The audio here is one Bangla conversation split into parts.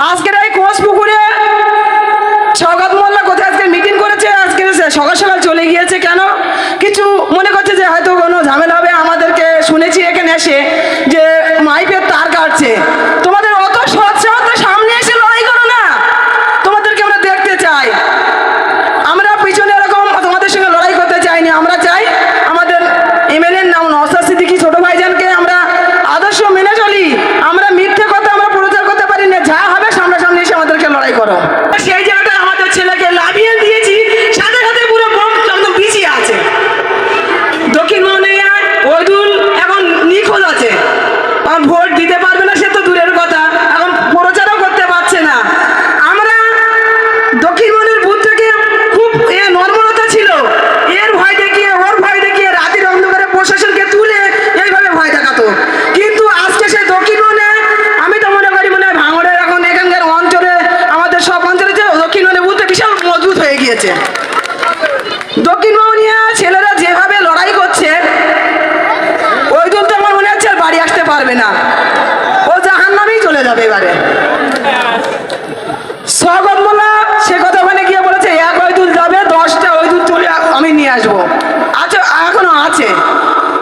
আজকের এই কোষপুকুরে সওগাত মোল্লা কোথায় আজকে মিটিং করেছে, আজকে সকাল সকাল চলে গিয়েছে কেন? কিছু মনে করছে যে হয়তো কোনো ঝামেলা হবে। আমাদেরকে শুনেছি এখানে এসে যে মাইপের তার কাটছে। তোমাদের অত সৎ সাহস সামনে এসে লড়াই করো না, তোমাদেরকে আমরা দেখতে চাই। আমরা পিছনে এরকম তোমাদের সঙ্গে লড়াই করতে চাইনি। আমরা চাই আমাদের এমএলএর নাম নওশাদ সিদ্দিকী ছোট ভাইজানকে আমরা আদর্শ মেনে চলি। আমরা মিথ্যে কথা আমরা প্রচার করতে পারি না। যা হবে সামনাসামনি এসে আমাদেরকে লড়াই করো। সেই জায়গাটা আমাদের ছেলেকে লাভিয়ে দিয়েছি, সাথে সাথে পুরো বোম একদম পিছিয়ে আছে। দক্ষিণ মোহনিয়া ওইদুল এখন নিখোঁজ আছে, ভোট দিতে পারবে না সে তো দূরের কথা, এখন প্রচারও করতে পারছে না। আমরা দক্ষিণ মোহনের বুথ থেকে খুব নর্মলতা ছিল, এর ভয় দেখিয়ে ওর ভয় দেখিয়ে রাতের অন্ধকারে প্রশাসনকে তুলে এইভাবে ভয় দেখাতো। কিন্তু আজকে সেই দক্ষিণ মোহনে আমি তো মনে করি মনে হয় ভাঙড়ের এখন এখানকার অঞ্চলে আমাদের সব অঞ্চলে যে দক্ষিণ মোহনে বুথে বিশাল মজবুত হয়ে গিয়েছে। দক্ষিণ মোহনিয়া ছেলেরা যেভাবে লড়াই করছে, ওই দল তো আমার মনে হচ্ছে আর বাড়ি আসতে পারবে না, ও জাহান্নামেই চলে যাবে এবারে। সওগাত মোল্লা সে কথা ওখানে গিয়ে বলেছে এক ওইদুল যাবে, 10টা ওইদুল তুলে আমি নিয়ে আসবো। আচ্ছা এখনো আছে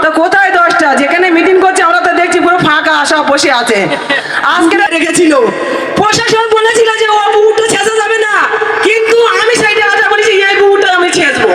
তো কোথায় 10টা? যেখানে মিটিং করছে আমরা তো দেখছি পুরো ফাঁকা, সব বসে আছে। আজকে রেখেছিল প্রশাসন, বলেছিল যে ও পুকুরটা ছেঁচা যাবে না, কিন্তু আমি সেইটা কথা বলেছি এই পুকুরটা আমি ছেঁচবো।